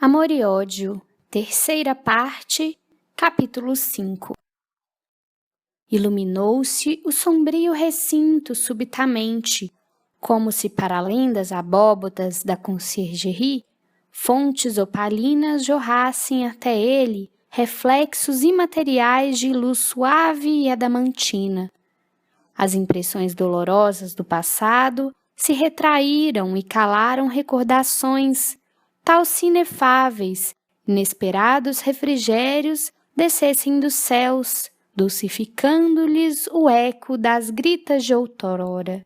Amor e Ódio, terceira parte, capítulo 5. Iluminou-se o sombrio recinto subitamente, como se para além das abóbodas da conciergerie, fontes opalinas jorrassem até ele reflexos imateriais de luz suave e adamantina. As impressões dolorosas do passado se retraíram e calaram recordações, tal se inefáveis, inesperados refrigérios descessem dos céus, dulcificando-lhes o eco das gritas de outrora.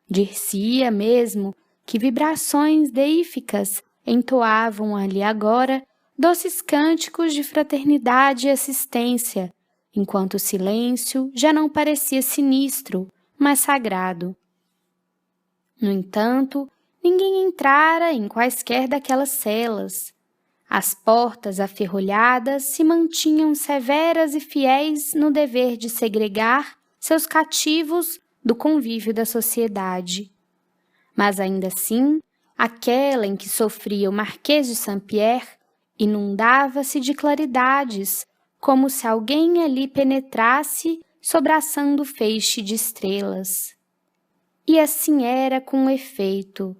Dir-se-ia mesmo que vibrações deíficas entoavam ali agora doces cânticos de fraternidade e assistência, enquanto o silêncio já não parecia sinistro, mas sagrado. No entanto, ninguém entrara em quaisquer daquelas celas. As portas aferrolhadas se mantinham severas e fiéis no dever de segregar seus cativos do convívio da sociedade. Mas ainda assim, aquela em que sofria o Marquês de Saint-Pierre inundava-se de claridades, como se alguém ali penetrasse sobraçando feixe de estrelas. E assim era com efeito.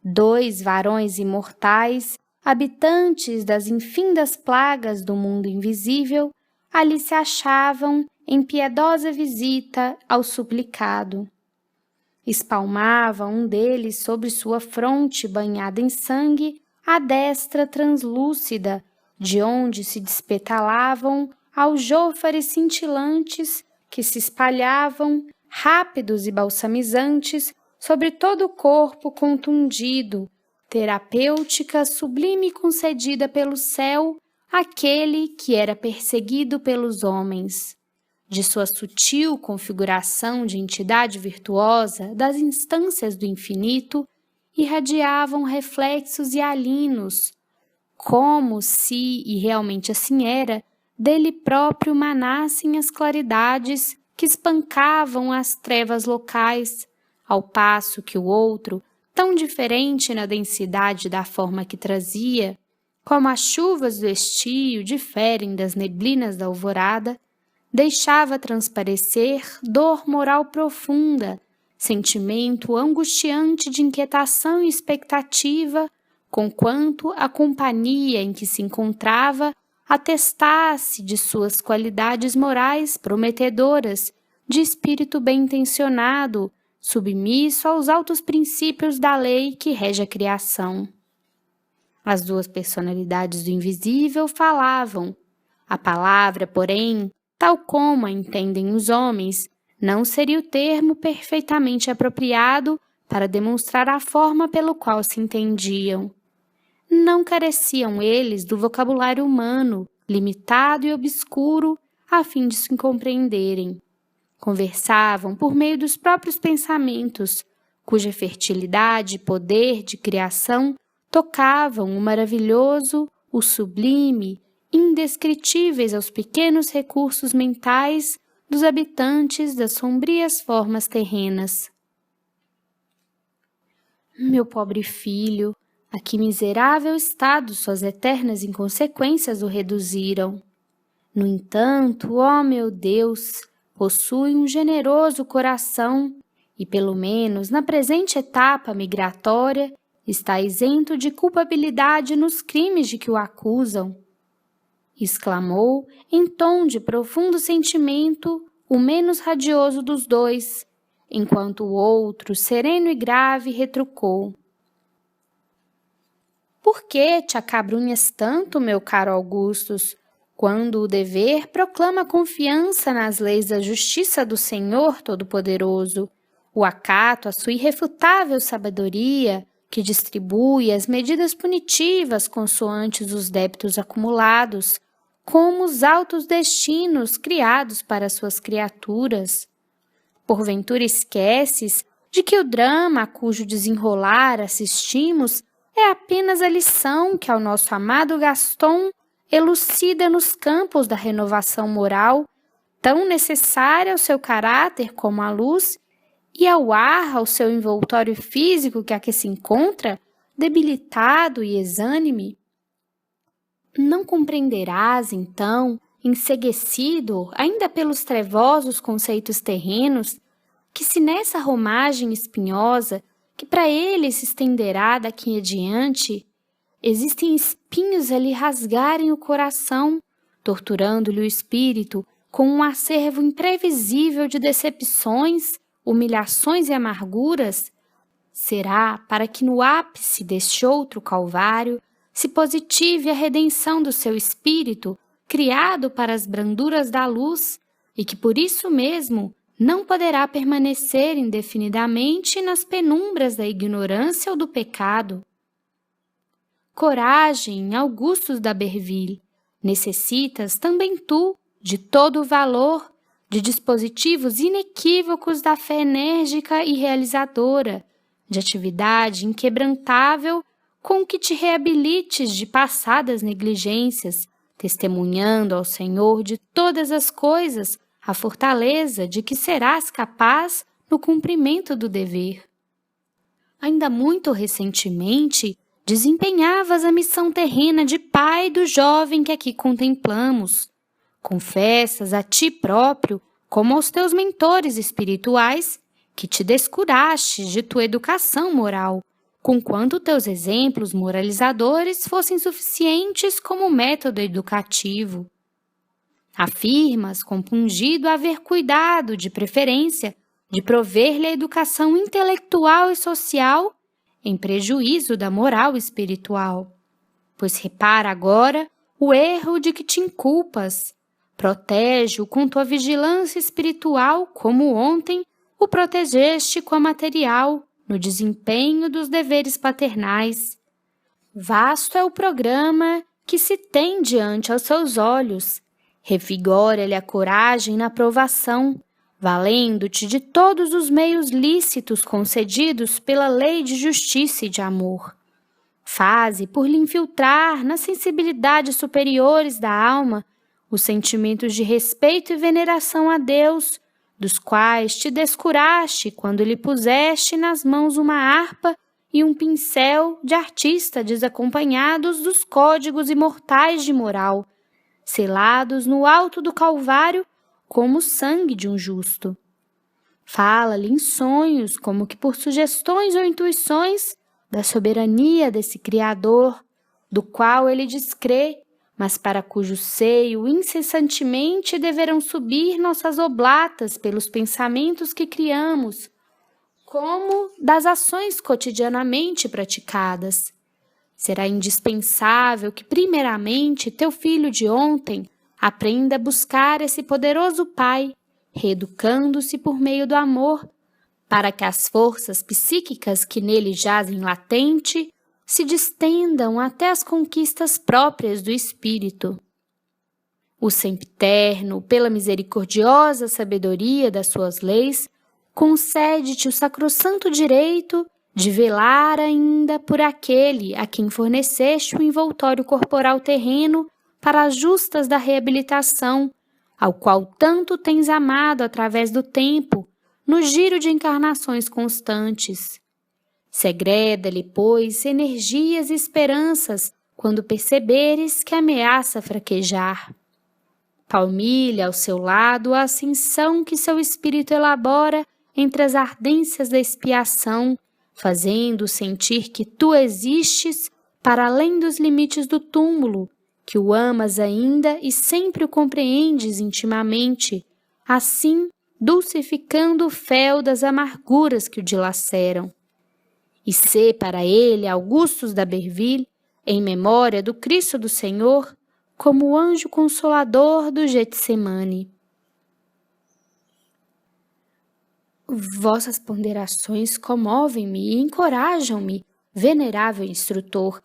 2 varões imortais, habitantes das infindas plagas do mundo invisível, ali se achavam em piedosa visita ao suplicado. Espalmava um deles sobre sua fronte banhada em sangue a destra translúcida, de onde se despetalavam aljôfares cintilantes que se espalhavam, rápidos e balsamizantes, sobre todo o corpo contundido, terapêutica sublime concedida pelo céu àquele que era perseguido pelos homens. De sua sutil configuração de entidade virtuosa das instâncias do infinito, irradiavam reflexos hialinos, como se, e realmente assim era, dele próprio manassem as claridades que espancavam as trevas locais, ao passo que o outro, tão diferente na densidade da forma que trazia, como as chuvas do estio diferem das neblinas da alvorada, deixava transparecer dor moral profunda, sentimento angustiante de inquietação e expectativa, conquanto a companhia em que se encontrava atestasse de suas qualidades morais prometedoras, de espírito bem-intencionado, submisso aos altos princípios da lei que rege a criação. As 2 personalidades do invisível falavam. A palavra, porém, tal como a entendem os homens, não seria o termo perfeitamente apropriado para demonstrar a forma pelo qual se entendiam. Não careciam eles do vocabulário humano, limitado e obscuro, a fim de se compreenderem. Conversavam por meio dos próprios pensamentos, cuja fertilidade e poder de criação tocavam o maravilhoso, o sublime, indescritíveis aos pequenos recursos mentais dos habitantes das sombrias formas terrenas. Meu pobre filho, a que miserável estado suas eternas inconsequências o reduziram. No entanto, ó meu Deus, possui um generoso coração e, pelo menos na presente etapa migratória, está isento de culpabilidade nos crimes de que o acusam. Exclamou, em tom de profundo sentimento, o menos radioso dos 2, enquanto o outro, sereno e grave, retrucou. Por que te acabrunhas tanto, meu caro Augustus, quando o dever proclama confiança nas leis da justiça do Senhor Todo-Poderoso, o acato à sua irrefutável sabedoria, que distribui as medidas punitivas consoantes os débitos acumulados, como os altos destinos criados para suas criaturas? Porventura esqueces de que o drama a cujo desenrolar assistimos é apenas a lição que ao nosso amado Gaston elucida nos campos da renovação moral, tão necessária ao seu caráter como a luz, e ao ar, ao seu envoltório físico que aqui se encontra, debilitado e exânime? Não compreenderás, então, enceguecido ainda pelos trevosos conceitos terrenos, que se nessa romagem espinhosa, que para ele se estenderá daqui adiante, existem espinhos a lhe rasgarem o coração, torturando-lhe o espírito com um acervo imprevisível de decepções, humilhações e amarguras, será para que no ápice deste outro calvário se positive a redenção do seu espírito, criado para as branduras da luz, e que por isso mesmo não poderá permanecer indefinidamente nas penumbras da ignorância ou do pecado. Coragem, Augustus d'Aberville, necessitas também tu de todo o valor, de dispositivos inequívocos da fé enérgica e realizadora, de atividade inquebrantável com que te reabilites de passadas negligências, testemunhando ao Senhor de todas as coisas a fortaleza de que serás capaz no cumprimento do dever. Ainda muito recentemente, desempenhavas a missão terrena de pai do jovem que aqui contemplamos. Confessas a ti próprio, como aos teus mentores espirituais, que te descurastes de tua educação moral, conquanto teus exemplos moralizadores fossem suficientes como método educativo. Afirmas, compungido, haver cuidado, de preferência, de prover-lhe a educação intelectual e social, em prejuízo da moral espiritual. Pois repara agora o erro de que te inculpas. Protege-o com tua vigilância espiritual, como ontem o protegeste com a material, no desempenho dos deveres paternais. Vasto é o programa que se tem diante aos seus olhos. Revigora-lhe a coragem na provação, valendo-te de todos os meios lícitos concedidos pela lei de justiça e de amor. Faze por lhe infiltrar nas sensibilidades superiores da alma os sentimentos de respeito e veneração a Deus, dos quais te descuraste quando lhe puseste nas mãos uma harpa e um pincel de artista desacompanhados dos códigos imortais de moral, selados no alto do Calvário como o sangue de um justo. Fala-lhe em sonhos, como que por sugestões ou intuições, da soberania desse Criador, do qual ele descrê, mas para cujo seio incessantemente deverão subir nossas oblatas pelos pensamentos que criamos, como das ações cotidianamente praticadas. Será indispensável que, primeiramente, teu filho de ontem aprenda a buscar esse poderoso Pai, reeducando-se por meio do amor, para que as forças psíquicas que nele jazem latente se distendam até as conquistas próprias do espírito. O Sempiterno, pela misericordiosa sabedoria das suas leis, concede-te o sacrossanto direito de velar ainda por aquele a quem forneceste o envoltório corporal terreno para as justas da reabilitação, ao qual tanto tens amado através do tempo, no giro de encarnações constantes. Segreda-lhe, pois, energias e esperanças quando perceberes que ameaça fraquejar. Palmilha ao seu lado a ascensão que seu espírito elabora entre as ardências da expiação, fazendo sentir que tu existes para além dos limites do túmulo, que o amas ainda e sempre o compreendes intimamente, assim dulcificando o fel das amarguras que o dilaceram. E sê para ele, Augustus d'Aberville, em memória do Cristo do Senhor, como o anjo consolador do Getsemane. Vossas ponderações comovem-me e encorajam-me, venerável instrutor,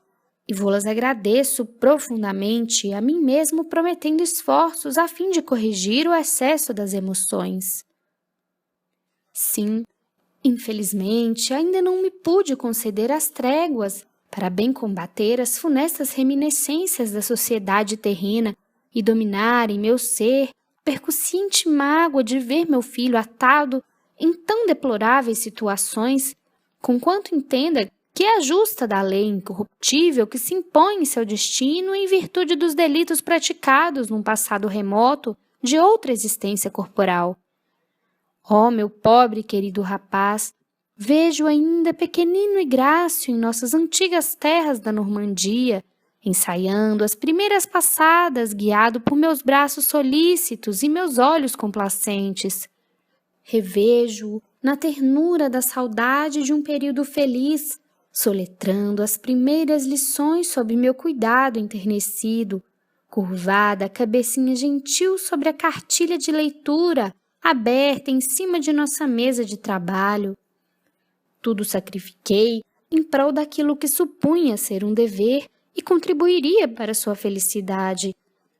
e vô-las agradeço profundamente, a mim mesmo prometendo esforços a fim de corrigir o excesso das emoções. Sim, infelizmente, ainda não me pude conceder as tréguas para bem combater as funestas reminiscências da sociedade terrena e dominar em meu ser a percussiente mágoa de ver meu filho atado em tão deploráveis situações, conquanto entenda que é a justa da lei incorruptível que se impõe em seu destino em virtude dos delitos praticados num passado remoto de outra existência corporal. Ó, meu pobre e querido rapaz, vejo ainda pequenino e grácil em nossas antigas terras da Normandia, ensaiando as primeiras passadas, guiado por meus braços solícitos e meus olhos complacentes. Revejo-o na ternura da saudade de um período feliz, soletrando as primeiras lições sob meu cuidado enternecido, curvada a cabecinha gentil sobre a cartilha de leitura, aberta em cima de nossa mesa de trabalho. Tudo sacrifiquei em prol daquilo que supunha ser um dever e contribuiria para sua felicidade,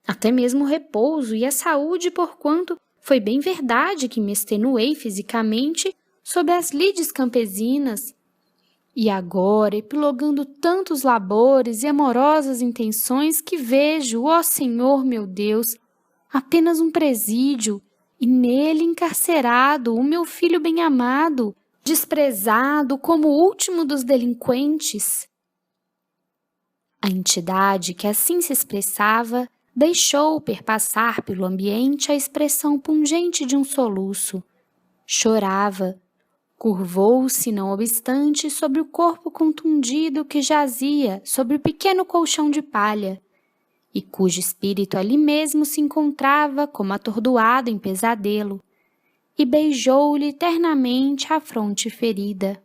até mesmo o repouso e a saúde, porquanto foi bem verdade que me extenuei fisicamente sob as lides campesinas. E agora, epilogando tantos labores e amorosas intenções que vejo, ó Senhor meu Deus, apenas um presídio, e nele encarcerado o meu filho bem-amado, desprezado como o último dos delinquentes. A entidade que assim se expressava deixou perpassar pelo ambiente a expressão pungente de um soluço. Chorava. Curvou-se, não obstante, sobre o corpo contundido que jazia sobre o pequeno colchão de palha, e cujo espírito ali mesmo se encontrava como atordoado em pesadelo, e beijou-lhe ternamente a fronte ferida.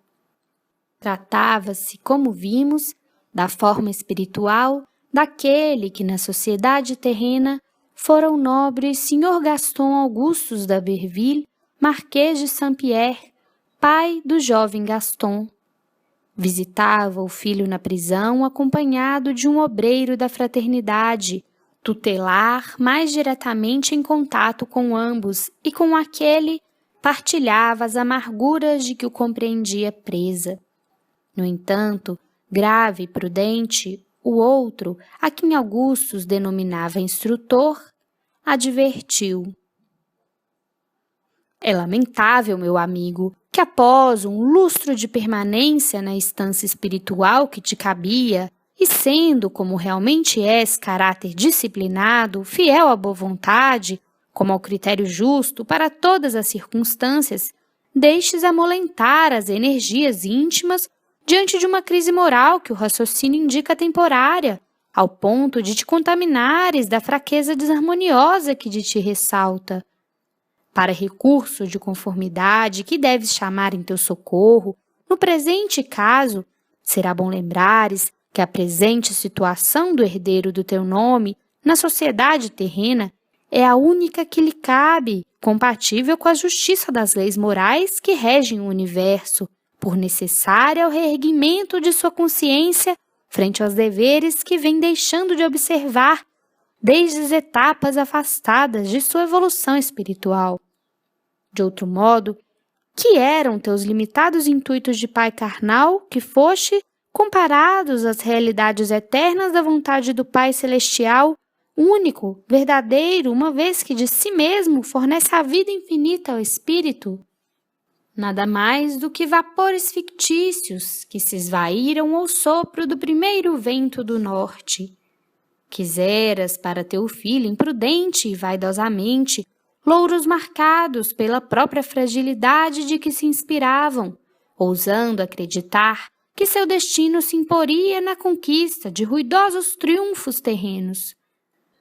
Tratava-se, como vimos, da forma espiritual daquele que na sociedade terrena fora o nobre Sr. Gaston Augustus d'Aberville, Marquês de Saint-Pierre, pai do jovem Gaston. Visitava o filho na prisão acompanhado de um obreiro da fraternidade, tutelar mais diretamente em contato com ambos e com aquele partilhava as amarguras de que o compreendia presa. No entanto, grave e prudente, o outro, a quem Augustus denominava instrutor, advertiu: é lamentável, meu amigo, que após um lustro de permanência na estância espiritual que te cabia, e sendo, como realmente és, caráter disciplinado, fiel à boa vontade, como ao critério justo para todas as circunstâncias, deixes amolentar as energias íntimas diante de uma crise moral que o raciocínio indica temporária, ao ponto de te contaminares da fraqueza desarmoniosa que de ti ressalta. Para recurso de conformidade que deves chamar em teu socorro, no presente caso, será bom lembrares que a presente situação do herdeiro do teu nome na sociedade terrena é a única que lhe cabe, compatível com a justiça das leis morais que regem o universo, por necessária ao reerguimento de sua consciência frente aos deveres que vem deixando de observar desde as etapas afastadas de sua evolução espiritual. De outro modo, que eram teus limitados intuitos de pai carnal que foste, comparados às realidades eternas da vontade do Pai Celestial, único, verdadeiro, uma vez que de si mesmo fornece a vida infinita ao espírito? Nada mais do que vapores fictícios que se esvaíram ao sopro do primeiro vento do norte. Quiseras para teu filho imprudente e vaidosamente louros marcados pela própria fragilidade de que se inspiravam, ousando acreditar que seu destino se imporia na conquista de ruidosos triunfos terrenos.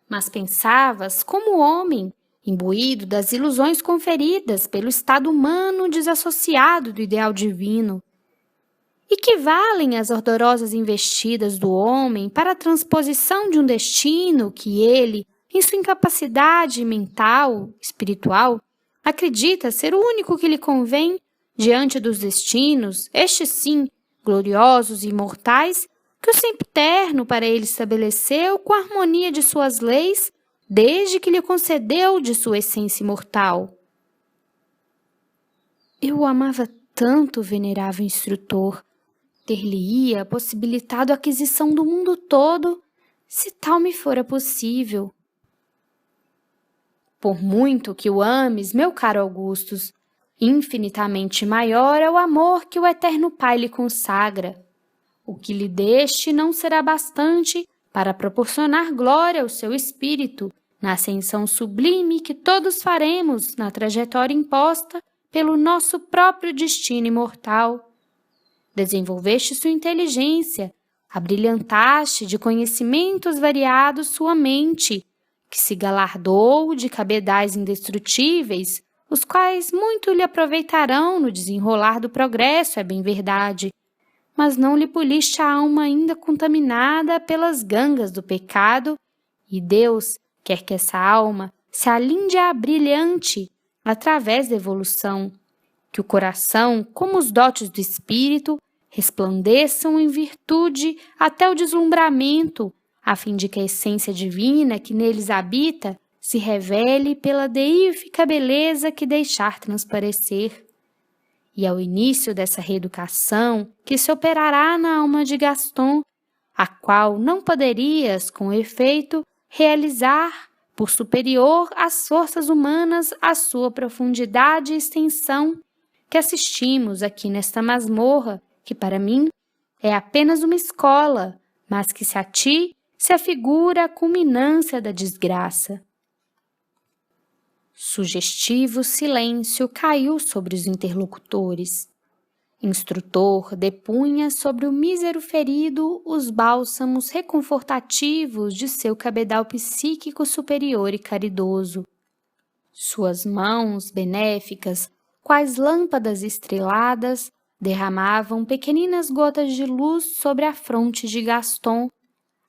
Mas pensavas como homem, imbuído das ilusões conferidas pelo estado humano desassociado do ideal divino. E que valem as ardorosas investidas do homem para a transposição de um destino que ele, em sua incapacidade mental, espiritual, acredita ser o único que lhe convém diante dos destinos, estes sim, gloriosos e imortais, que o sempiterno para ele estabeleceu com a harmonia de suas leis, desde que lhe concedeu de sua essência imortal. Eu o amava tanto, venerável instrutor, ter-lhe-ia possibilitado a aquisição do mundo todo, se tal me fora possível. Por muito que o ames, meu caro Augustus, infinitamente maior é o amor que o eterno Pai lhe consagra. O que lhe deste não será bastante para proporcionar glória ao seu espírito na ascensão sublime que todos faremos na trajetória imposta pelo nosso próprio destino imortal. Desenvolveste sua inteligência, abrilhantaste de conhecimentos variados sua mente, que se galardou de cabedais indestrutíveis, os quais muito lhe aproveitarão no desenrolar do progresso, é bem verdade, mas não lhe poliste a alma ainda contaminada pelas gangas do pecado, e Deus quer que essa alma se alinde a brilhante através da evolução, que o coração, como os dotes do espírito, resplandeçam em virtude até o deslumbramento, a fim de que a essência divina que neles habita se revele pela deífica beleza que deixar transparecer. E ao início dessa reeducação que se operará na alma de Gaston, a qual não poderias, com efeito, realizar, por superior às forças humanas, a sua profundidade e extensão, que assistimos aqui nesta masmorra, que para mim é apenas uma escola, mas que se a ti se afigura a culminância da desgraça. Sugestivo silêncio caiu sobre os interlocutores. Instrutor depunha sobre o mísero ferido os bálsamos reconfortativos de seu cabedal psíquico superior e caridoso. Suas mãos benéficas, quais lâmpadas estreladas, derramavam pequeninas gotas de luz sobre a fronte de Gaston,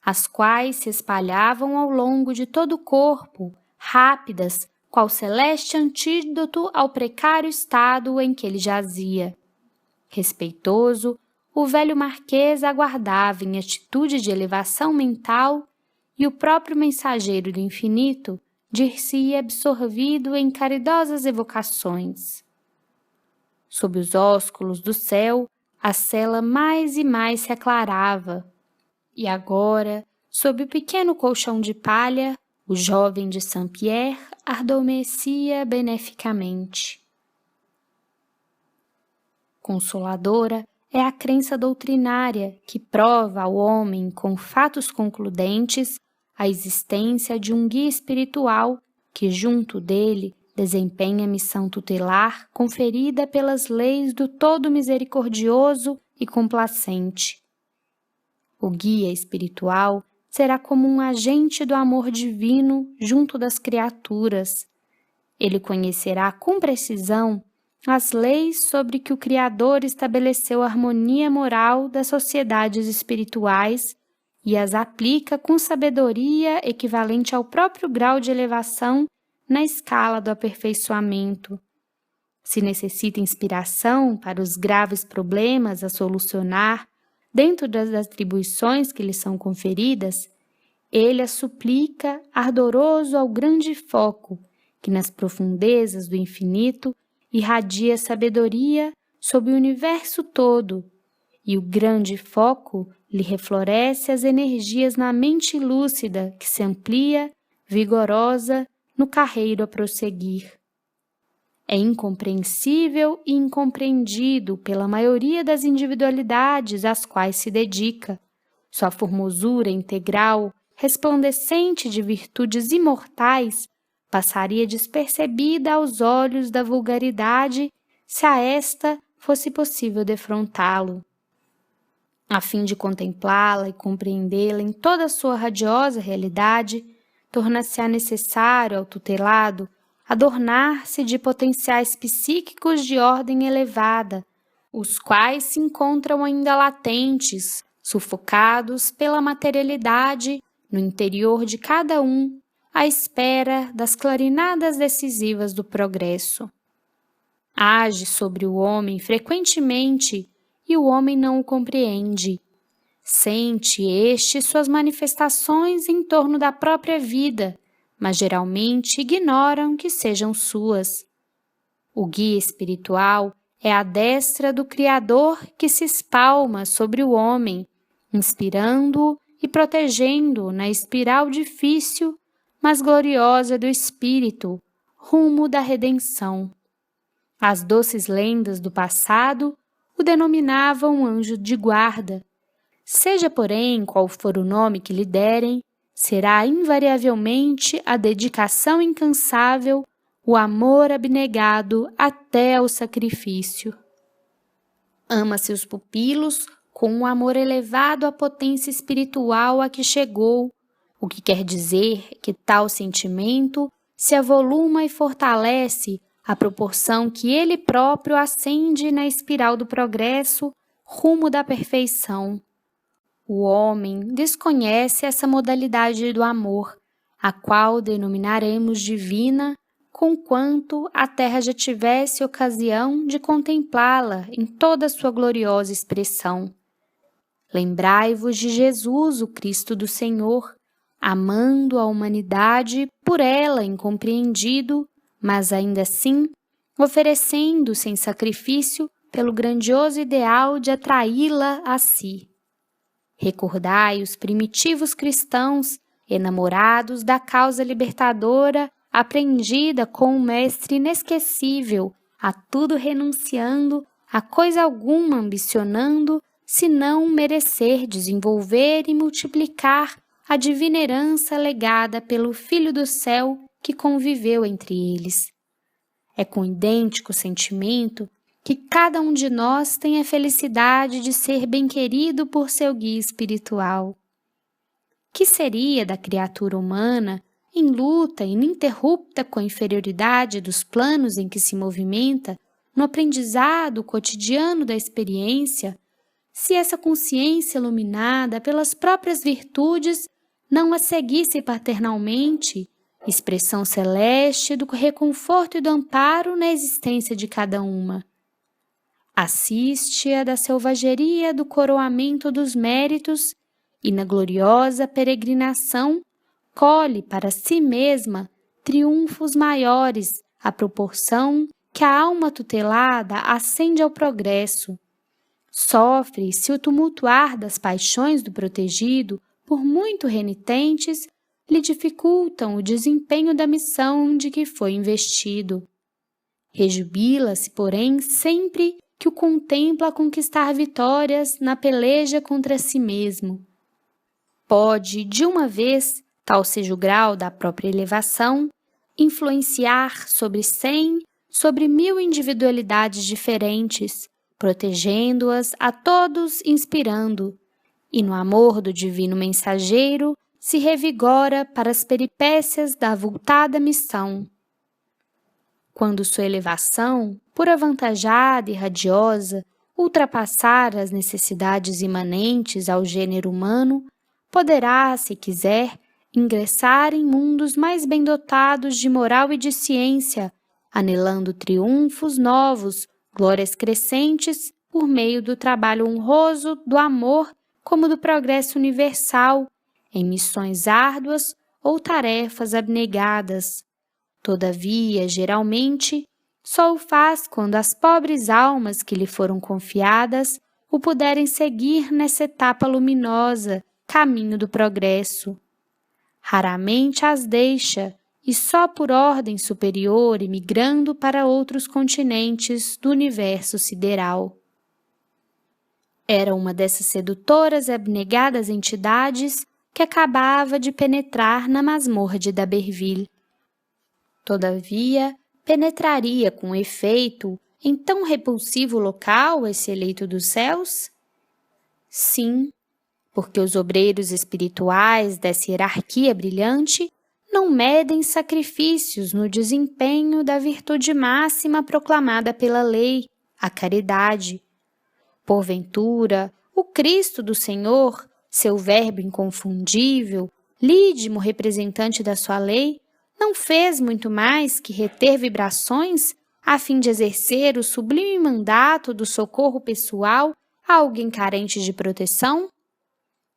as quais se espalhavam ao longo de todo o corpo, rápidas, qual celeste antídoto ao precário estado em que ele jazia. Respeitoso, o velho marquês aguardava em atitude de elevação mental e o próprio mensageiro do infinito dir-se-ia absorvido em caridosas evocações. Sob os ósculos do céu, a cela mais e mais se aclarava, e agora, sob o pequeno colchão de palha, o jovem de Saint-Pierre adormecia beneficamente. Consoladora é a crença doutrinária que prova ao homem com fatos concludentes a existência de um guia espiritual que junto dele desempenha a missão tutelar conferida pelas leis do Todo Misericordioso e Complacente. O guia espiritual será como um agente do amor divino junto das criaturas. Ele conhecerá com precisão as leis sobre que o Criador estabeleceu a harmonia moral das sociedades espirituais e as aplica com sabedoria equivalente ao próprio grau de elevação na escala do aperfeiçoamento. Se necessita inspiração para os graves problemas a solucionar dentro das atribuições que lhe são conferidas, ele a suplica ardoroso ao grande foco que nas profundezas do infinito irradia sabedoria sobre o universo todo, e o grande foco lhe refloresce as energias na mente lúcida que se amplia, vigorosa, no carreiro a prosseguir. É incompreensível e incompreendido pela maioria das individualidades às quais se dedica. Sua formosura integral, resplandecente de virtudes imortais, passaria despercebida aos olhos da vulgaridade se a esta fosse possível defrontá-lo. A fim de contemplá-la e compreendê-la em toda a sua radiosa realidade, torna-se-á necessário ao tutelado adornar-se de potenciais psíquicos de ordem elevada, os quais se encontram ainda latentes, sufocados pela materialidade no interior de cada um, à espera das clarinadas decisivas do progresso. Age sobre o homem frequentemente e o homem não o compreende. Sente este suas manifestações em torno da própria vida, mas geralmente ignoram que sejam suas. O guia espiritual é a destra do Criador que se espalma sobre o homem, inspirando-o e protegendo-o na espiral difícil, mas gloriosa do espírito, rumo da redenção. As doces lendas do passado o denominavam anjo de guarda. Seja, porém, qual for o nome que lhe derem, será invariavelmente a dedicação incansável, o amor abnegado até ao sacrifício. Ama seus pupilos com um amor elevado à potência espiritual a que chegou, o que quer dizer que tal sentimento se avoluma e fortalece à proporção que ele próprio ascende na espiral do progresso rumo da perfeição. O homem desconhece essa modalidade do amor, a qual denominaremos divina, conquanto a terra já tivesse ocasião de contemplá-la em toda a sua gloriosa expressão. Lembrai-vos de Jesus, o Cristo do Senhor, amando a humanidade por ela incompreendido, mas ainda assim oferecendo sem sacrifício pelo grandioso ideal de atraí-la a si. Recordai os primitivos cristãos, enamorados da causa libertadora, aprendida com um mestre inesquecível, a tudo renunciando, a coisa alguma ambicionando, senão merecer, desenvolver e multiplicar a divina herança legada pelo Filho do Céu que conviveu entre eles. É com idêntico sentimento que cada um de nós tem a felicidade de ser bem-querido por seu guia espiritual. Que seria da criatura humana, em luta ininterrupta com a inferioridade dos planos em que se movimenta, no aprendizado cotidiano da experiência, se essa consciência iluminada pelas próprias virtudes não a seguisse paternalmente, expressão celeste do reconforto e do amparo na existência de cada uma? Assiste-a da selvageria do coroamento dos méritos e, na gloriosa peregrinação, colhe para si mesma triunfos maiores à proporção que a alma tutelada ascende ao progresso. Sofre-se o tumultuar das paixões do protegido, por muito renitentes, lhe dificultam o desempenho da missão de que foi investido. Rejubila-se, porém, sempre que o contempla a conquistar vitórias na peleja contra si mesmo. Pode, de uma vez, tal seja o grau da própria elevação, influenciar sobre 100, sobre 1000 individualidades diferentes, protegendo-as a todos, inspirando, e no amor do divino mensageiro se revigora para as peripécias da avultada missão. Quando sua elevação, por avantajada e radiosa, ultrapassar as necessidades imanentes ao gênero humano, poderá, se quiser, ingressar em mundos mais bem dotados de moral e de ciência, anelando triunfos novos, glórias crescentes, por meio do trabalho honroso, do amor, como do progresso universal, em missões árduas ou tarefas abnegadas. Todavia, geralmente, só o faz quando as pobres almas que lhe foram confiadas o puderem seguir nessa etapa luminosa, caminho do progresso. Raramente as deixa, e só por ordem superior emigrando para outros continentes do universo sideral. Era uma dessas sedutoras e abnegadas entidades que acabava de penetrar na masmorra de D'Aberville. Todavia, penetraria com efeito em tão repulsivo local esse eleito dos céus? Sim, porque os obreiros espirituais dessa hierarquia brilhante não medem sacrifícios no desempenho da virtude máxima proclamada pela lei, a caridade. Porventura, o Cristo do Senhor, seu verbo inconfundível, lídimo representante da sua lei, não fez muito mais que reter vibrações a fim de exercer o sublime mandato do socorro pessoal a alguém carente de proteção?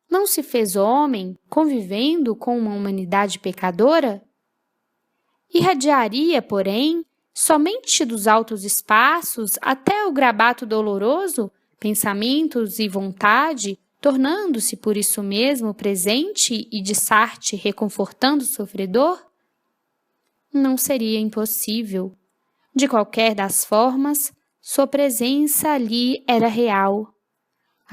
Não se fez homem convivendo com uma humanidade pecadora? Irradiaria, porém, somente dos altos espaços até o grabato doloroso, pensamentos e vontade, tornando-se por isso mesmo presente e de sarte reconfortando o sofredor? Não seria impossível. De qualquer das formas, sua presença ali era real.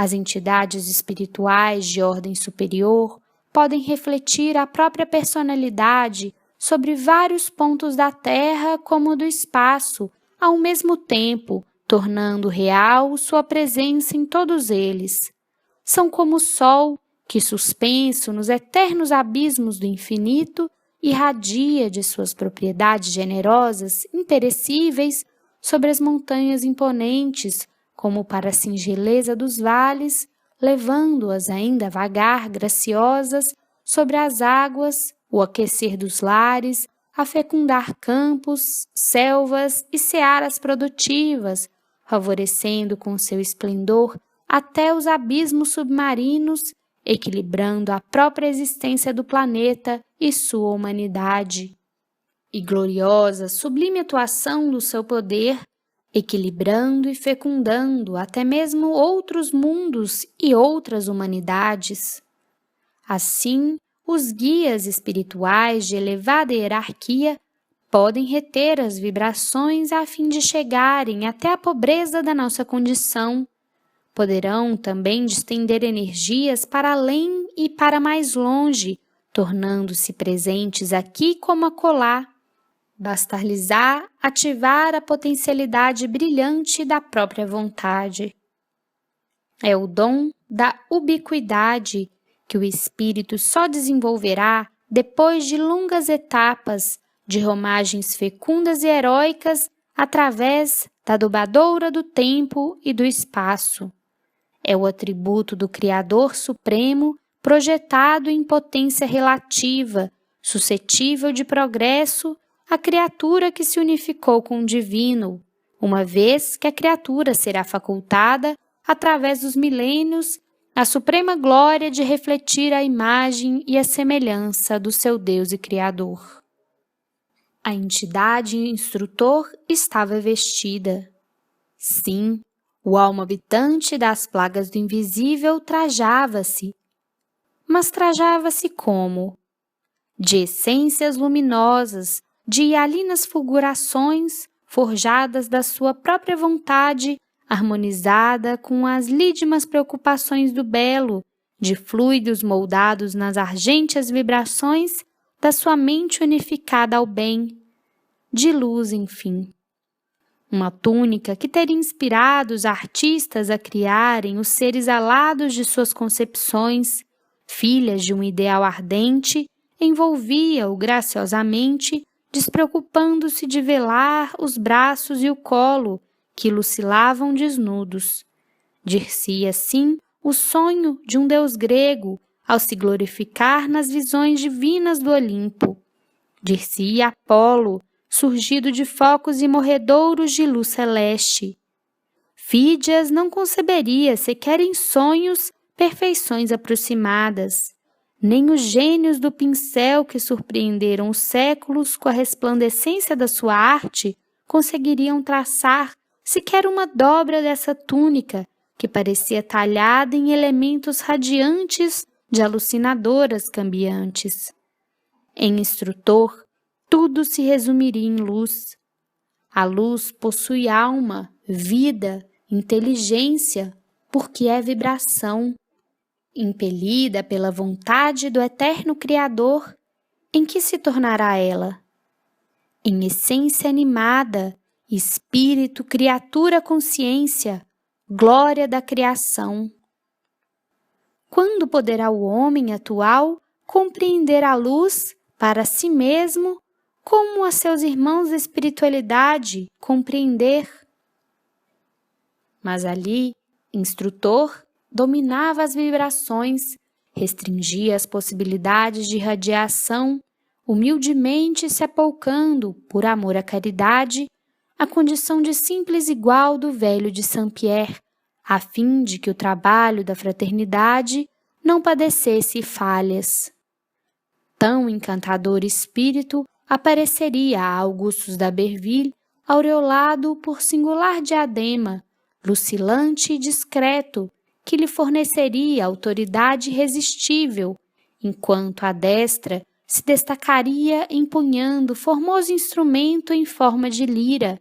As entidades espirituais de ordem superior podem refletir a própria personalidade sobre vários pontos da Terra como do espaço, ao mesmo tempo, tornando real sua presença em todos eles. São como o Sol, que suspenso nos eternos abismos do infinito, irradia de suas propriedades generosas, imperecíveis, sobre as montanhas imponentes, como para a singeleza dos vales, levando-as ainda vagar graciosas sobre as águas, o aquecer dos lares, a fecundar campos, selvas e searas produtivas, favorecendo com seu esplendor até os abismos submarinos, equilibrando a própria existência do planeta e sua humanidade. E gloriosa, sublime atuação do seu poder, equilibrando e fecundando até mesmo outros mundos e outras humanidades. Assim, os guias espirituais de elevada hierarquia podem reter as vibrações a fim de chegarem até a pobreza da nossa condição. Poderão também distender energias para além e para mais longe, tornando-se presentes aqui como acolá. Bastar-lhes ativar a potencialidade brilhante da própria vontade. É o dom da ubiquidade que o espírito só desenvolverá depois de longas etapas de romagens fecundas e heróicas através da dobradoura do tempo e do espaço. É o atributo do Criador Supremo projetado em potência relativa, suscetível de progresso, a criatura que se unificou com o divino, uma vez que a criatura será facultada, através dos milênios, a suprema glória de refletir a imagem e a semelhança do seu Deus e Criador. A entidade instrutor estava vestida. Sim, o alma habitante das plagas do invisível trajava-se. Mas trajava-se como? De essências luminosas, de hialinas fulgurações, forjadas da sua própria vontade, harmonizada com as lídimas preocupações do belo, de fluidos moldados nas argênteas vibrações da sua mente unificada ao bem, de luz, enfim. Uma túnica que teria inspirado os artistas a criarem os seres alados de suas concepções, filhas de um ideal ardente, envolvia-o graciosamente, despreocupando-se de velar os braços e o colo, que lucilavam desnudos. Dir-se assim o sonho de um deus grego, ao se glorificar nas visões divinas do Olimpo. Dir-se Apolo, surgido de focos imorredouros de luz celeste. Fídias não conceberia sequer em sonhos perfeições aproximadas. Nem os gênios do pincel que surpreenderam os séculos com a resplandecência da sua arte conseguiriam traçar sequer uma dobra dessa túnica que parecia talhada em elementos radiantes de alucinadoras cambiantes. Em instrutor, tudo se resumiria em luz. A luz possui alma, vida, inteligência, porque é vibração. Impelida pela vontade do eterno Criador, em que se tornará ela? Em essência animada, espírito, criatura, consciência, glória da criação. Quando poderá o homem atual compreender a luz para si mesmo, como a seus irmãos da espiritualidade compreender? Mas ali, instrutor, dominava as vibrações, restringia as possibilidades de radiação, humildemente se apoucando, por amor à caridade, a condição de simples igual do velho de Saint-Pierre, a fim de que o trabalho da fraternidade não padecesse falhas. Tão encantador espírito apareceria a Augustus d'Aberville, aureolado por singular diadema, lucilante e discreto, que lhe forneceria autoridade irresistível, enquanto a destra se destacaria empunhando formoso instrumento em forma de lira,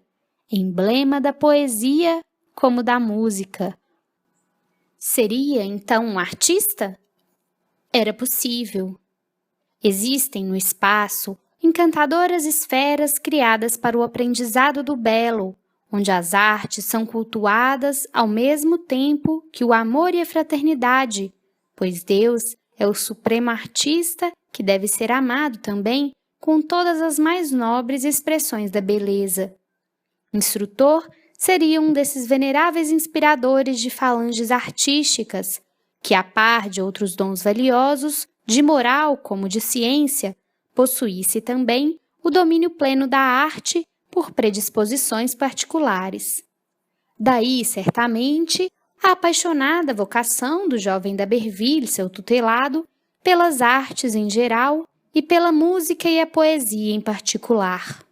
emblema da poesia como da música. Seria, então, um artista? Era possível. Existem no espaço encantadoras esferas criadas para o aprendizado do belo, onde as artes são cultuadas ao mesmo tempo que o amor e a fraternidade, pois Deus é o supremo artista que deve ser amado também com todas as mais nobres expressões da beleza. Instrutor seria um desses veneráveis inspiradores de falanges artísticas, que, a par de outros dons valiosos, de moral como de ciência, possuísse também o domínio pleno da arte por predisposições particulares. Daí, certamente, a apaixonada vocação do jovem d'Aberville, seu tutelado, pelas artes em geral e pela música e a poesia em particular.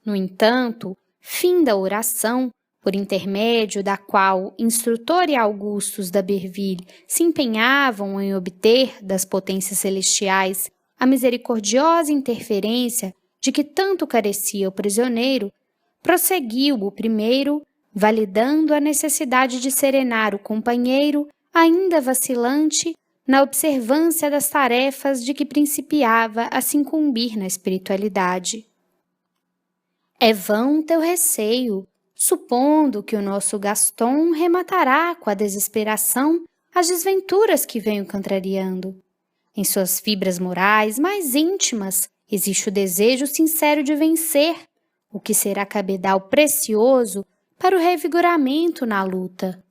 No entanto, fim da oração, por intermédio da qual Instrutor e Augustus d'Aberville se empenhavam em obter das potências celestiais a misericordiosa interferência de que tanto carecia o prisioneiro, prosseguiu o primeiro, validando a necessidade de serenar o companheiro, ainda vacilante, na observância das tarefas de que principiava a se incumbir na espiritualidade. É vão teu receio, supondo que o nosso Gaston rematará com a desesperação as desventuras que venho contrariando. Em suas fibras morais mais íntimas existe o desejo sincero de vencer, o que será cabedal precioso para o revigoramento na luta.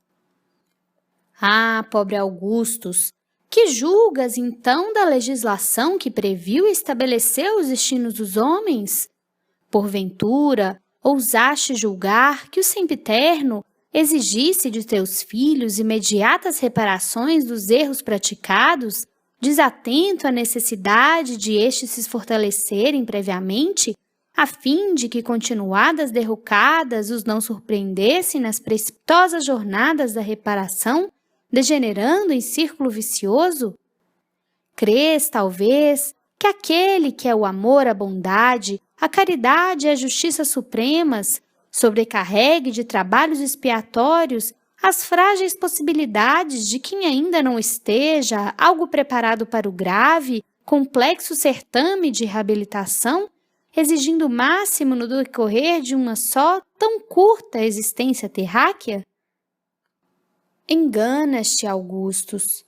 Ah, pobre Augustus, que julgas então da legislação que previu e estabeleceu os destinos dos homens? Porventura, ousaste julgar que o sempiterno exigisse de teus filhos imediatas reparações dos erros praticados, desatento à necessidade de estes se fortalecerem previamente, a fim de que continuadas derrocadas os não surpreendessem nas precipitosas jornadas da reparação, degenerando em círculo vicioso? Crês, talvez, que aquele que é o amor à bondade, a caridade e a justiça supremas, sobrecarregue de trabalhos expiatórios as frágeis possibilidades de quem ainda não esteja algo preparado para o grave, complexo certame de reabilitação, exigindo o máximo no decorrer de uma só tão curta existência terráquea? Enganas-te, Augustus.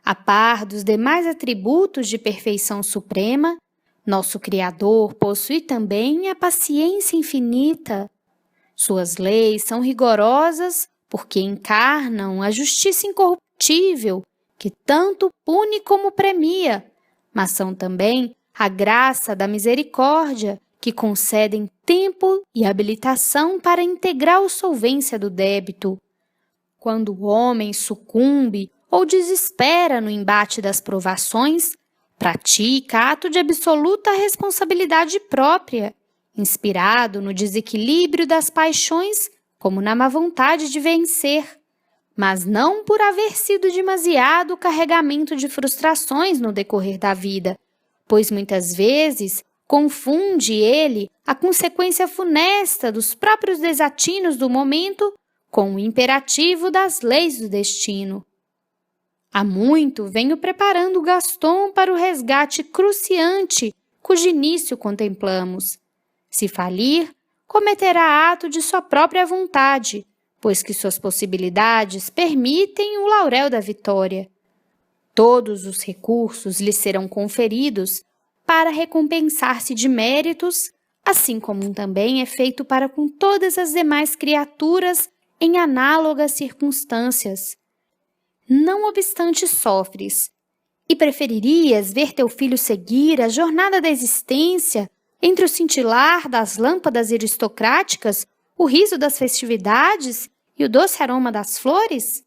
A par dos demais atributos de perfeição suprema, nosso Criador possui também a paciência infinita. Suas leis são rigorosas porque encarnam a justiça incorruptível, que tanto pune como premia, mas são também a graça da misericórdia, que concedem tempo e habilitação para a integral solvência do débito. Quando o homem sucumbe ou desespera no embate das provações, pratica ato de absoluta responsabilidade própria, inspirado no desequilíbrio das paixões como na má vontade de vencer, mas não por haver sido demasiado o carregamento de frustrações no decorrer da vida, pois muitas vezes confunde ele a consequência funesta dos próprios desatinos do momento com o imperativo das leis do destino. Há muito venho preparando Gaston para o resgate cruciante cujo início contemplamos. Se falir, cometerá ato de sua própria vontade, pois que suas possibilidades permitem o laurel da vitória. Todos os recursos lhe serão conferidos para recompensar-se de méritos, assim como também é feito para com todas as demais criaturas em análogas circunstâncias. Não obstante sofres, e preferirias ver teu filho seguir a jornada da existência entre o cintilar das lâmpadas aristocráticas, o riso das festividades e o doce aroma das flores?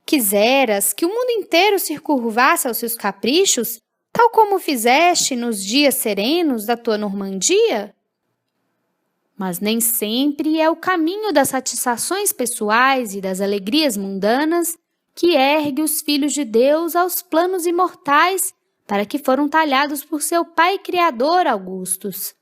Quiseras que o mundo inteiro se curvasse aos seus caprichos, tal como fizeste nos dias serenos da tua Normandia? Mas nem sempre é o caminho das satisfações pessoais e das alegrias mundanas que ergue os filhos de Deus aos planos imortais para que foram talhados por seu Pai Criador, Augustus.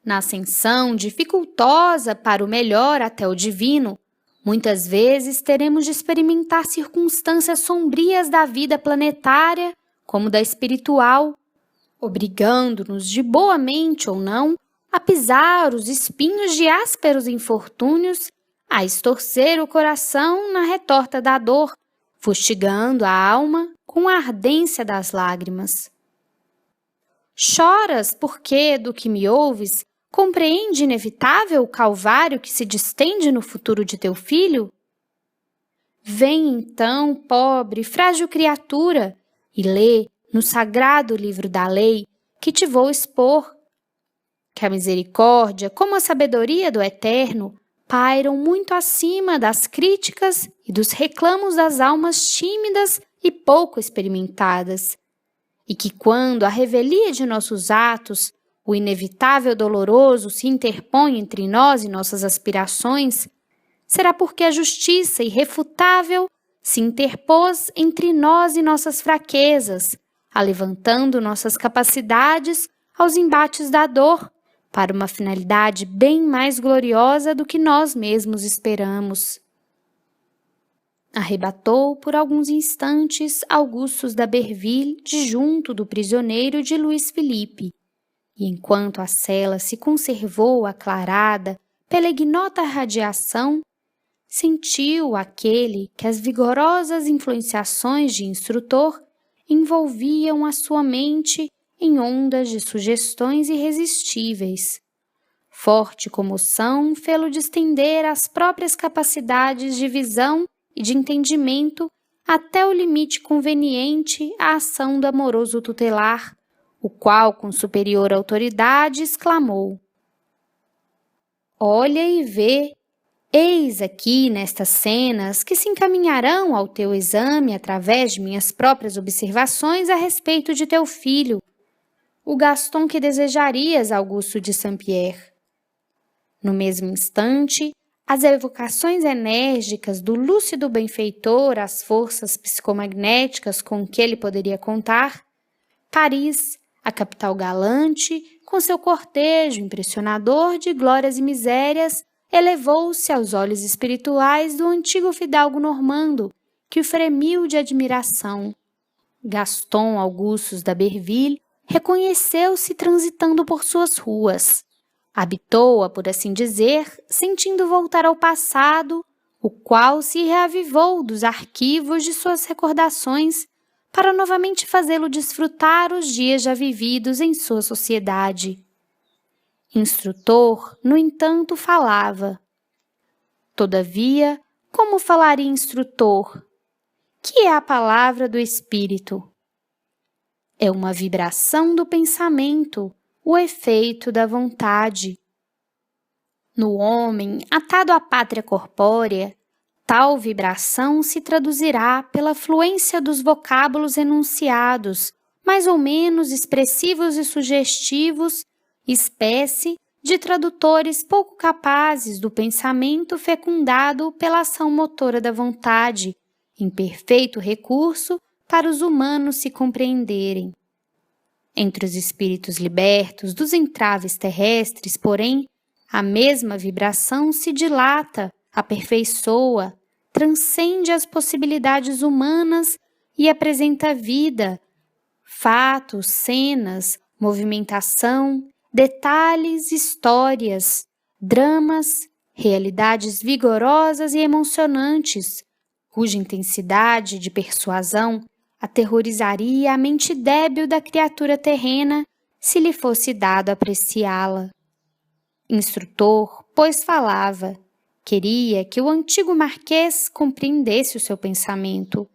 Na ascensão dificultosa para o melhor até o divino, Muitas vezes teremos de experimentar circunstâncias sombrias da vida planetária, como da espiritual, obrigando-nos de boa mente ou não a pisar os espinhos de ásperos infortúnios, a estorcer o coração na retorta da dor, fustigando a alma com a ardência das lágrimas. Choras porque, do que me ouves, compreende inevitável o calvário que se distende no futuro de teu filho? Vem então, pobre, frágil criatura, e lê no sagrado livro da lei que te vou expor, que a misericórdia, como a sabedoria do Eterno, pairam muito acima das críticas e dos reclamos das almas tímidas e pouco experimentadas, e que quando a revelia de nossos atos, o inevitável doloroso se interpõe entre nós e nossas aspirações, será porque a justiça irrefutável se interpôs entre nós e nossas fraquezas, alevantando nossas capacidades aos embates da dor, para uma finalidade bem mais gloriosa do que nós mesmos esperamos. Arrebatou por alguns instantes Augustus d'Aberville de junto do prisioneiro de Luís Filipe, e enquanto a cela se conservou aclarada pela ignota radiação, sentiu aquele que as vigorosas influenciações de instrutor envolviam a sua mente em ondas de sugestões irresistíveis. Forte comoção fê-lo distender as próprias capacidades de visão e de entendimento até o limite conveniente à ação do amoroso tutelar, o qual, com superior autoridade, exclamou: Olha e vê, eis aqui nestas cenas que se encaminharão ao teu exame através de minhas próprias observações a respeito de teu filho, o Gaston que desejarias, Augusto de Saint-Pierre. No mesmo instante, as evocações enérgicas do lúcido benfeitor às forças psicomagnéticas com que ele poderia contar, Paris, a capital galante, com seu cortejo impressionador de glórias e misérias, elevou-se aos olhos espirituais do antigo fidalgo normando, que o fremiu de admiração. Gaston Augustus d'Aberville reconheceu-se transitando por suas ruas. Habitou-a, por assim dizer, sentindo voltar ao passado, o qual se reavivou dos arquivos de suas recordações para novamente fazê-lo desfrutar os dias já vividos em sua sociedade. Instrutor, no entanto, falava. Todavia, como falaria instrutor? Que é a palavra do Espírito? É uma vibração do pensamento, o efeito da vontade. No homem, atado à pátria corpórea, tal vibração se traduzirá pela fluência dos vocábulos enunciados, mais ou menos expressivos e sugestivos, espécie de tradutores pouco capazes do pensamento fecundado pela ação motora da vontade, imperfeito recurso para os humanos se compreenderem. Entre os espíritos libertos dos entraves terrestres, porém, a mesma vibração se dilata, aperfeiçoa, transcende as possibilidades humanas e apresenta vida, fatos, cenas, movimentação, detalhes, histórias, dramas, realidades vigorosas e emocionantes, cuja intensidade de persuasão aterrorizaria a mente débil da criatura terrena se lhe fosse dado apreciá-la. Instrutor, pois falava, queria que o antigo marquês compreendesse o seu pensamento,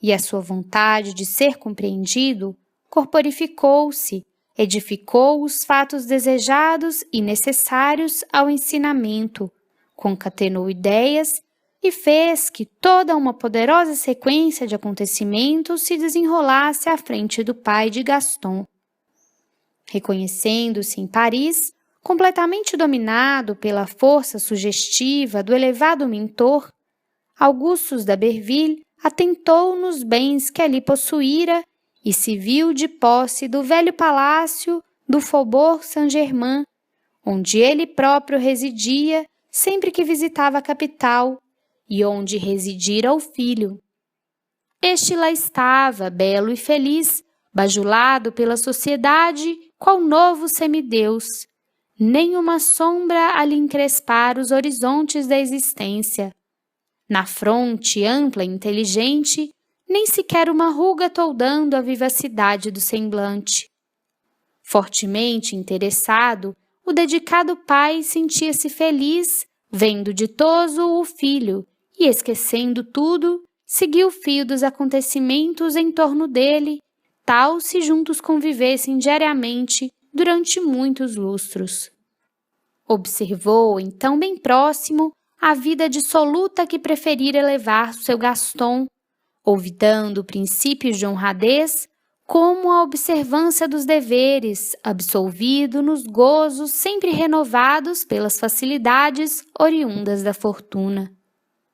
e a sua vontade de ser compreendido corporificou-se, edificou os fatos desejados e necessários ao ensinamento, concatenou ideias e fez que toda uma poderosa sequência de acontecimentos se desenrolasse à frente do pai de Gaston. Reconhecendo-se em Paris, completamente dominado pela força sugestiva do elevado mentor, Augustus d'Aberville atentou nos bens que ali possuíra e se viu de posse do velho palácio do Faubourg Saint-Germain, onde ele próprio residia sempre que visitava a capital, e onde residira o filho. Este lá estava, belo e feliz, bajulado pela sociedade, qual novo semideus. Nenhuma sombra a lhe encrespar os horizontes da existência. Na fronte ampla e inteligente, nem sequer uma ruga toldando a vivacidade do semblante. Fortemente interessado, o dedicado pai sentia-se feliz, vendo ditoso o filho, e esquecendo tudo, seguiu o fio dos acontecimentos em torno dele, tal se juntos convivessem diariamente durante muitos lustros. Observou, então bem próximo, a vida dissoluta que preferira levar seu Gaston, olvidando princípios de honradez, como a observância dos deveres, absolvido nos gozos sempre renovados pelas facilidades oriundas da fortuna.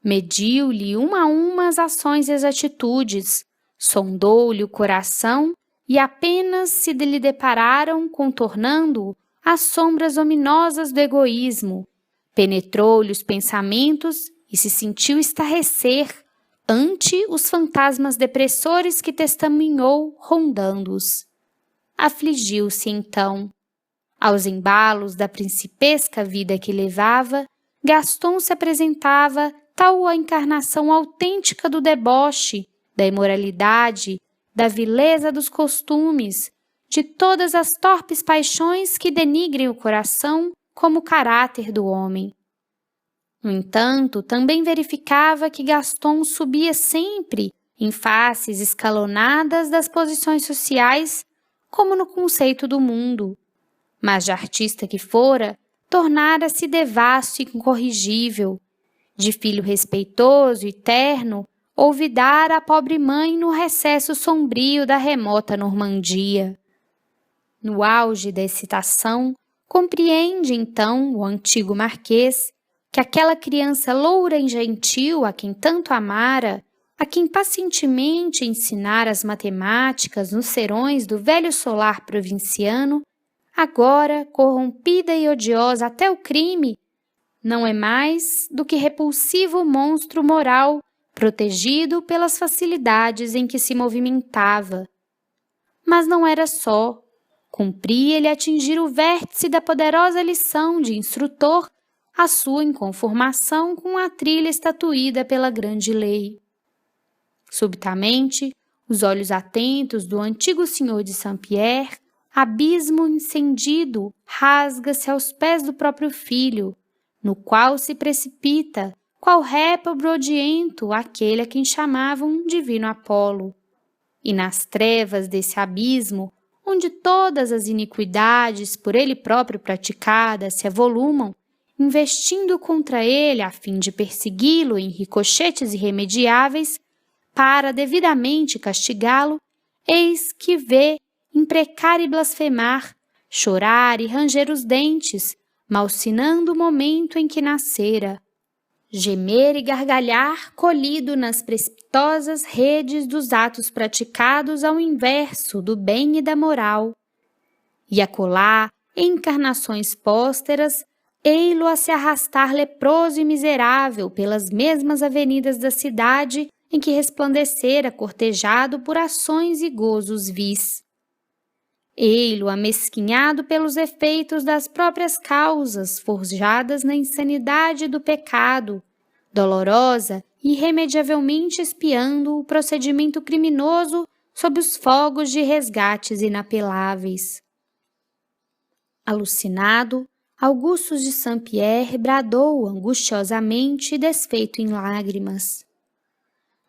Mediu-lhe uma a uma as ações e as atitudes, sondou-lhe o coração e apenas se lhe depararam, contornando-o, as sombras ominosas do egoísmo, penetrou-lhe os pensamentos e se sentiu estarrecer ante os fantasmas depressores que testemunhou rondando-os. Afligiu-se então. Aos embalos da principesca vida que levava, Gaston se apresentava tal a encarnação autêntica do deboche, da imoralidade, da vileza dos costumes, de todas as torpes paixões que denigrem o coração como o caráter do homem. No entanto, também verificava que Gaston subia sempre em faces escalonadas das posições sociais, como no conceito do mundo. Mas de artista que fora, tornara-se devasso e incorrigível. De filho respeitoso e terno, olvidara a pobre mãe no recesso sombrio da remota Normandia. No auge da excitação, compreende então o antigo marquês que aquela criança loura e gentil a quem tanto amara, a quem pacientemente ensinara as matemáticas nos serões do velho solar provinciano, agora, corrompida e odiosa até o crime, não é mais do que repulsivo monstro moral, protegido pelas facilidades em que se movimentava. Mas não era só. Cumpria-lhe atingir o vértice da poderosa lição de instrutor, a sua inconformação com a trilha estatuída pela grande lei. Subitamente, os olhos atentos do antigo senhor de Saint-Pierre, abismo incendido, rasga-se aos pés do próprio filho, no qual se precipita, qual réprobo odiento, aquele a quem chamavam divino Apolo. E nas trevas desse abismo, onde todas as iniquidades por ele próprio praticadas se avolumam, investindo contra ele a fim de persegui-lo em ricochetes irremediáveis, para devidamente castigá-lo, eis que vê imprecar e blasfemar, chorar e ranger os dentes, malsinando o momento em que nascera, gemer e gargalhar colhido nas precipitosas redes dos atos praticados ao inverso do bem e da moral. E acolá, em encarnações pósteras, ei-lo a se arrastar leproso e miserável pelas mesmas avenidas da cidade em que resplandecera cortejado por ações e gozos vis. Ei-lo amesquinhado pelos efeitos das próprias causas forjadas na insanidade do pecado, dolorosa e irremediavelmente espiando o procedimento criminoso sob os fogos de resgates inapeláveis. Alucinado, Augustus de Saint-Pierre bradou angustiosamente, desfeito em lágrimas.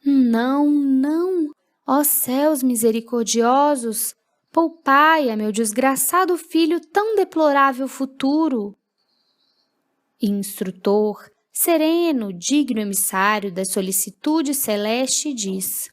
Não, não, ó céus misericordiosos, poupai a meu desgraçado filho tão deplorável futuro. Instrutor, sereno, digno emissário da solicitude celeste, diz: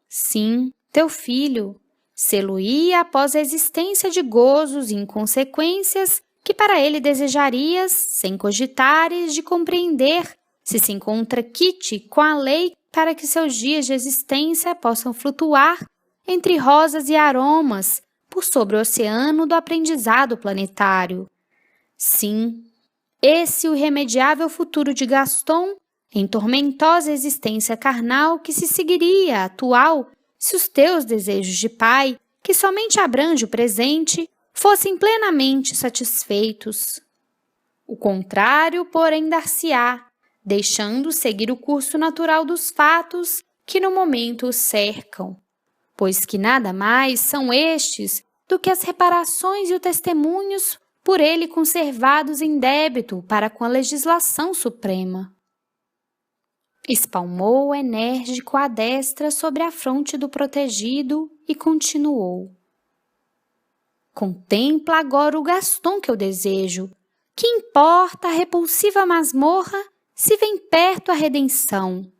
sim, teu filho, sê-lo-ia após a existência de gozos e inconsequências que para ele desejarias, sem cogitares de compreender se encontra quite com a lei para que seus dias de existência possam flutuar entre rosas e aromas por sobre o oceano do aprendizado planetário. Sim, esse o irremediável futuro de Gaston em tormentosa existência carnal que se seguiria atual se os teus desejos de pai, que somente abrange o presente, fossem plenamente satisfeitos. O contrário, porém, dar-se-á, deixando seguir o curso natural dos fatos que no momento os cercam, pois que nada mais são estes do que as reparações e os testemunhos por ele conservados em débito para com a legislação suprema. Espalmou enérgico a destra sobre a fronte do protegido e continuou. Contempla agora o Gaston que eu desejo. Que importa a repulsiva masmorra se vem perto a redenção?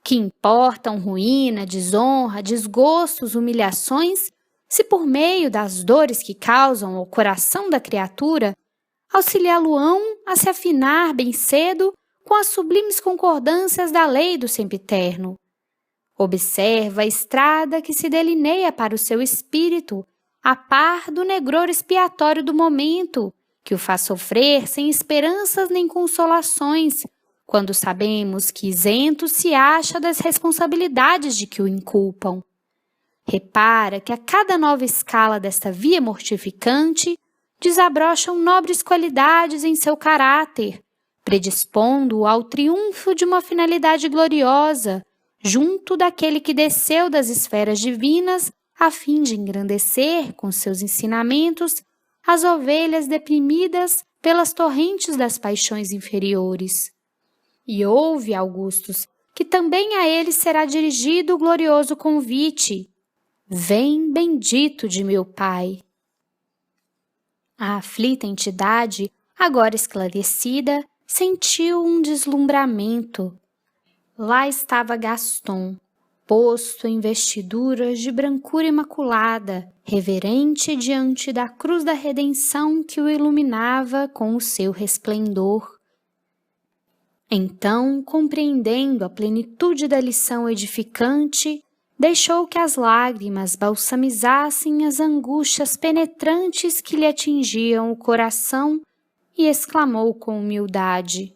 Que importam ruína, desonra, desgostos, humilhações, se por meio das dores que causam ao coração da criatura, auxiliá-lo-ão a se afinar bem cedo com as sublimes concordâncias da lei do sempiterno. Observa a estrada que se delineia para o seu espírito, a par do negror expiatório do momento, que o faz sofrer sem esperanças nem consolações, quando sabemos que isento se acha das responsabilidades de que o inculpam. Repara que a cada nova escala desta via mortificante desabrocham nobres qualidades em seu caráter, predispondo-o ao triunfo de uma finalidade gloriosa, junto daquele que desceu das esferas divinas a fim de engrandecer, com seus ensinamentos, as ovelhas deprimidas pelas torrentes das paixões inferiores. E ouve, Augustus, que também a ele será dirigido o glorioso convite: vem, bendito de meu Pai. A aflita entidade, agora esclarecida, sentiu um deslumbramento. Lá estava Gaston, posto em vestiduras de brancura imaculada, reverente diante da cruz da redenção que o iluminava com o seu resplendor. Então, compreendendo a plenitude da lição edificante, deixou que as lágrimas balsamizassem as angústias penetrantes que lhe atingiam o coração e exclamou com humildade: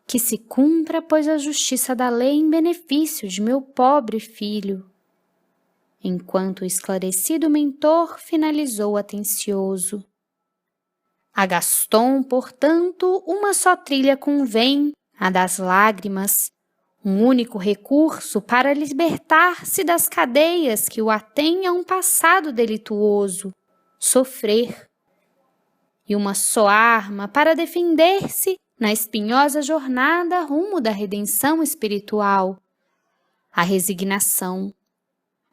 que se cumpra, pois, a justiça da lei em benefício de meu pobre filho. Enquanto o esclarecido mentor finalizou atencioso: a Gaston, portanto, uma só trilha convém, a das lágrimas, um único recurso para libertar-se das cadeias que o atêm a um passado delituoso, sofrer, e uma só arma para defender-se na espinhosa jornada rumo da redenção espiritual, a resignação,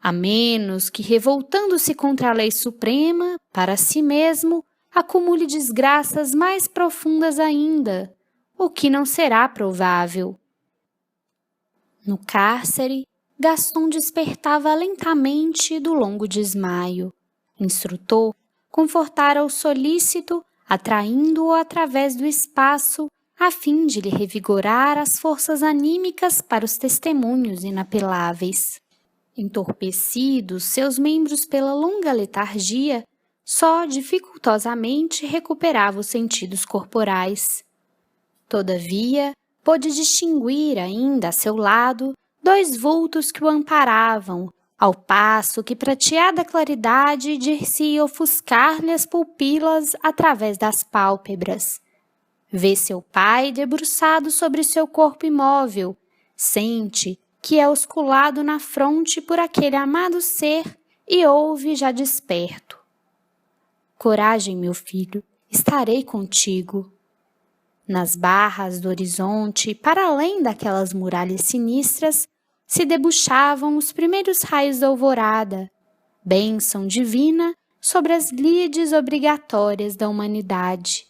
a menos que, revoltando-se contra a lei suprema, para si mesmo, acumule desgraças mais profundas ainda, o que não será provável. No cárcere, Gaston despertava lentamente do longo desmaio. Instrutor confortara o solícito, atraindo-o através do espaço, a fim de lhe revigorar as forças anímicas para os testemunhos inapeláveis. Entorpecidos seus membros pela longa letargia, só dificultosamente recuperava os sentidos corporais. Todavia, pôde distinguir ainda a seu lado 2 vultos que o amparavam, ao passo que prateada claridade dir-se ofuscar-lhe as pupilas através das pálpebras. Vê seu pai debruçado sobre seu corpo imóvel, sente que é osculado na fronte por aquele amado ser e ouve já desperto: coragem, meu filho, estarei contigo. Nas barras do horizonte, para além daquelas muralhas sinistras, se debuxavam os primeiros raios da alvorada, bênção divina sobre as lides obrigatórias da humanidade.